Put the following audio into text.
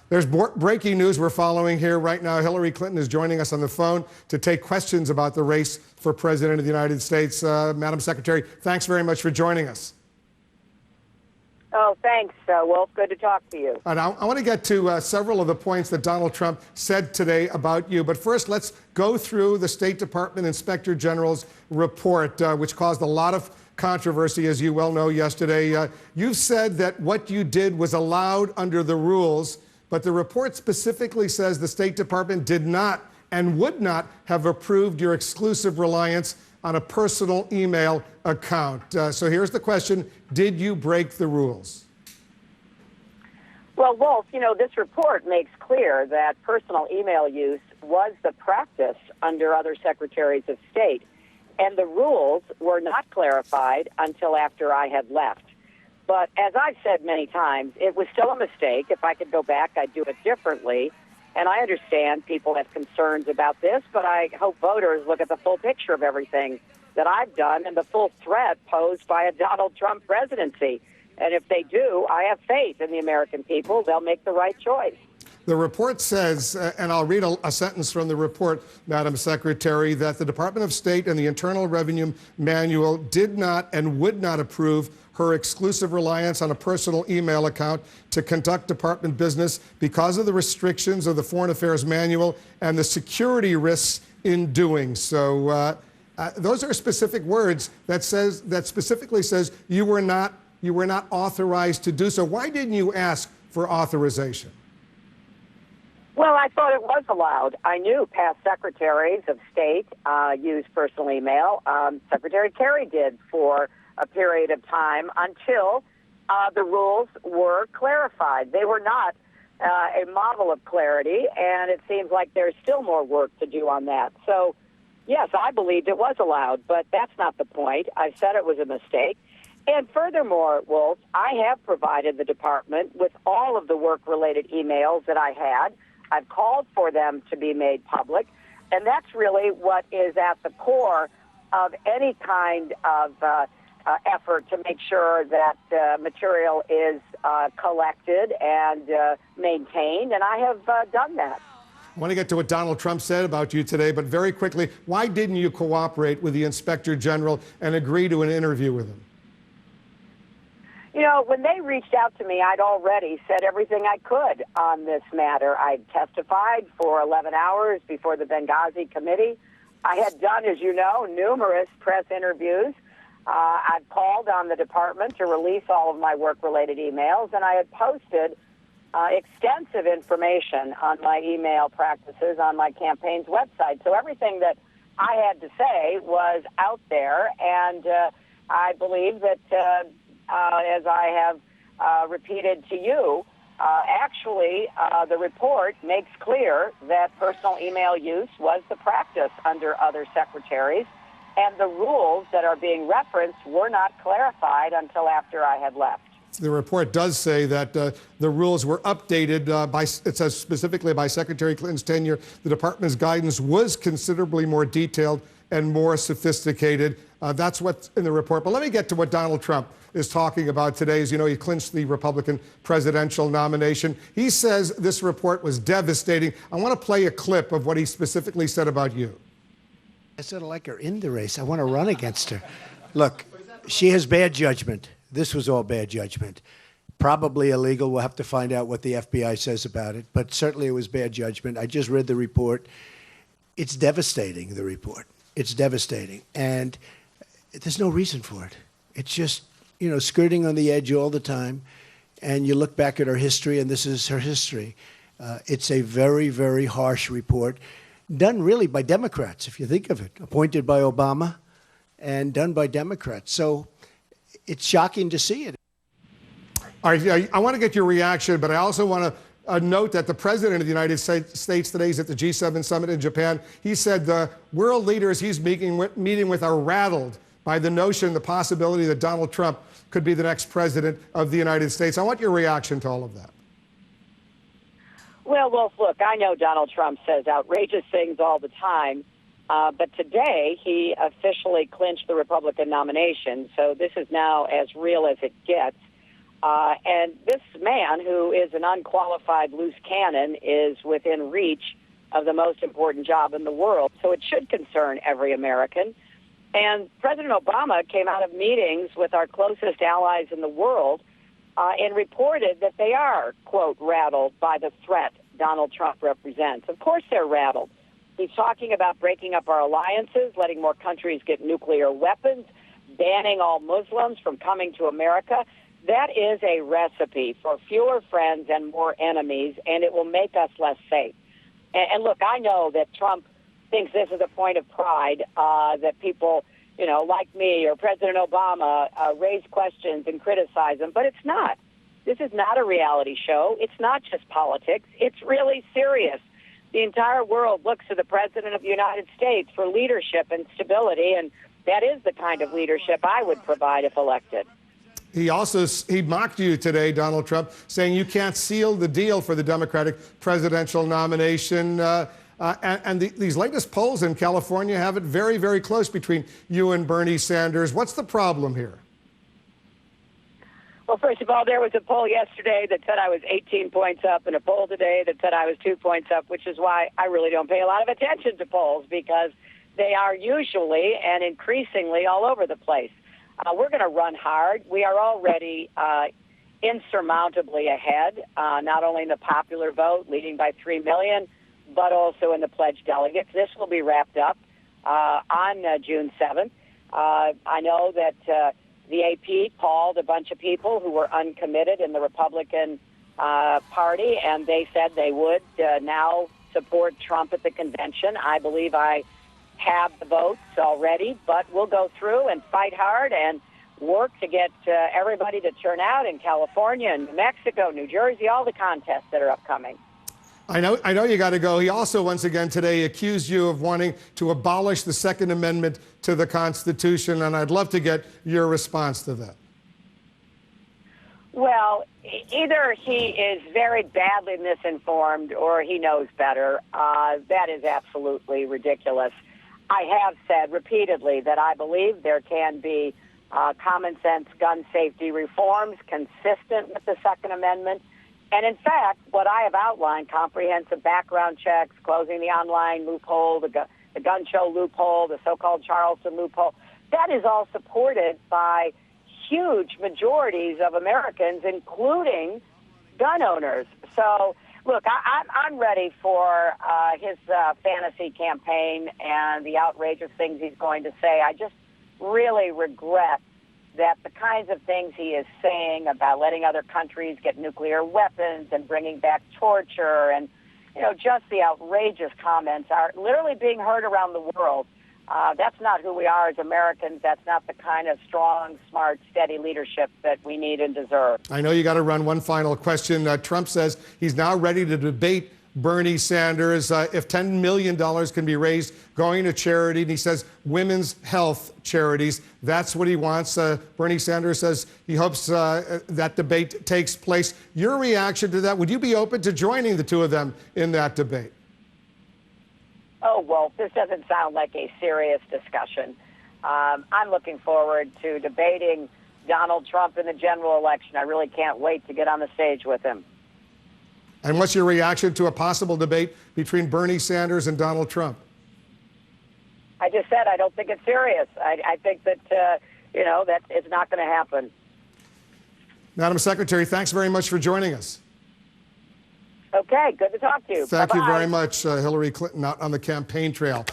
There's breaking news we're following here right now. Hillary Clinton is joining us on the phone to take questions about the race for President of the United States. Madam Secretary, thanks very much for joining us. Oh, thanks, Wolf. Good to talk to you. And I want to get to several of the points that Donald Trump said today about you. But first, let's go through the State Department Inspector General's report, which caused a lot of controversy, as you well know, yesterday. You've said that what you did was allowed under the rules, but the report specifically says the State Department did not and would not have approved your exclusive reliance on a personal email account. So here's the question. Did you break the rules? Well, Wolf, this report makes clear that personal email use was the practice under other secretaries of state, and the rules were not clarified until after I had left. But as I've said many times, it was still a mistake. If I could go back, I'd do it differently. And I understand people have concerns about this, but I hope voters look at the full picture of everything that I've done and the full threat posed by a Donald Trump presidency. And if they do, I have faith in the American people. They'll make the right choice. The report says, and I'll read a sentence from the report, Madam Secretary, that the Department of State and the Internal Revenue Manual did not and would not approve her exclusive reliance on a personal email account to conduct department business because of the restrictions of the Foreign Affairs Manual and the security risks in doing so. Those are specific words that specifically says you were not authorized to do so. Why didn't you ask for authorization? Well, I thought it was allowed. I knew past secretaries of state used personal email. Secretary Kerry did for a period of time until the rules were clarified. They were not a model of clarity, and it seems like there's still more work to do on that. So, yes, I believed it was allowed, but that's not the point. I said it was a mistake. And furthermore, Wolf, I have provided the department with all of the work-related emails that I had. I've called for them to be made public, and that's really what is at the core of any kind of effort to make sure that material is collected and maintained, and I have done that. I want to get to what Donald Trump said about you today, but very quickly, why didn't you cooperate with the Inspector General and agree to an interview with him? When they reached out to me, I'd already said everything I could on this matter. I'd testified for 11 hours before the Benghazi committee. I had done, as you know, numerous press interviews. I've called on the department to release all of my work-related emails, and I had posted extensive information on my email practices on my campaign's website. So everything that I had to say was out there, and I believe that, as I have repeated to you, actually the report makes clear that personal email use was the practice under other secretaries, and the rules that are being referenced were not clarified until after I had left. The report does say that the rules were updated it says specifically by Secretary Clinton's tenure. The department's guidance was considerably more detailed and more sophisticated. That's what's in the report. But let me get to what Donald Trump is talking about today. As you know, he clinched the Republican presidential nomination. He says this report was devastating. I want to play a clip of what he specifically said about you. I sort of like her in the race. I want to run against her. Look, she has bad judgment. This was all bad judgment. Probably illegal. We'll have to find out what the FBI says about it. But certainly it was bad judgment. I just read the report. It's devastating, the report. It's devastating. And there's no reason for it. It's just, skirting on the edge all the time. And you look back at her history, and this is her history. It's a very, very harsh report, done really by Democrats, if you think of it, appointed by Obama and done by Democrats. So it's shocking to see it. All right, I want to get your reaction, but I also want to note that the president of the United States today is at the G7 summit in Japan. He said the world leaders he's meeting with are rattled by the notion, the possibility that Donald Trump could be the next president of the United States. I want your reaction to all of that. Well, Wolf, look, I know Donald Trump says outrageous things all the time, but today he officially clinched the Republican nomination, so this is now as real as it gets. And this man, who is an unqualified loose cannon, is within reach of the most important job in the world. So it should concern every American. And President Obama came out of meetings with our closest allies in the world and reported that they are, quote, rattled by the threat Donald Trump represents. Of course they're rattled. He's talking about breaking up our alliances, letting more countries get nuclear weapons, banning all Muslims from coming to America. That is a recipe for fewer friends and more enemies, and it will make us less safe. And look, I know that Trump thinks this is a point of pride, that people, like me or President Obama raise questions and criticize him, but it's not. This is not a reality show. It's not just politics. It's really serious. The entire world looks to the President of the United States for leadership and stability, and that is the kind of leadership I would provide if elected. He mocked you today, Donald Trump, saying you can't seal the deal for the Democratic presidential nomination. These latest polls in California have it very, very close between you and Bernie Sanders. What's the problem here? Well, first of all, there was a poll yesterday that said I was 18 points up and a poll today that said I was 2 points up, which is why I really don't pay a lot of attention to polls, because they are usually and increasingly all over the place. We're going to run hard. We are already insurmountably ahead, not only in the popular vote, leading by 3 million, but also in the pledged delegates. This will be wrapped up on June 7th. I know that the AP polled a bunch of people who were uncommitted in the Republican Party, and they said they would now support Trump at the convention. I believe I have the votes already, but we'll go through and fight hard and work to get everybody to turn out in California and New Mexico, New Jersey, all the contests that are upcoming. I know you got to go. He also once again today accused you of wanting to abolish the Second Amendment to the Constitution, and I'd love to get your response to that. Well, either he is very badly misinformed or he knows better. That is absolutely ridiculous. I have said repeatedly that I believe there can be common sense gun safety reforms consistent with the Second Amendment. And in fact, what I have outlined, comprehensive background checks, closing the online loophole, the gun show loophole, the so-called Charleston loophole, that is all supported by huge majorities of Americans, including gun owners. So, look, I'm ready for his fantasy campaign and the outrageous things he's going to say. I just really regret that the kinds of things he is saying about letting other countries get nuclear weapons and bringing back torture and, just the outrageous comments are literally being heard around the world. That's not who we are as Americans. That's not the kind of strong, smart, steady leadership that we need and deserve. I know you got to run. One final question. Trump says he's now ready to debate Bernie Sanders if $10 million can be raised going to charity. And he says women's health charities. That's what he wants. Bernie Sanders says he hopes that debate takes place. Your reaction to that? Would you be open to joining the two of them in that debate? Oh, well, this doesn't sound like a serious discussion. I'm looking forward to debating Donald Trump in the general election. I really can't wait to get on the stage with him. And what's your reaction to a possible debate between Bernie Sanders and Donald Trump? I just said I don't think it's serious. I think that, that it's not going to happen. Madam Secretary, thanks very much for joining us. Okay, good to talk to you. Thank Bye-bye. you very much, Hillary Clinton, out on the campaign trail.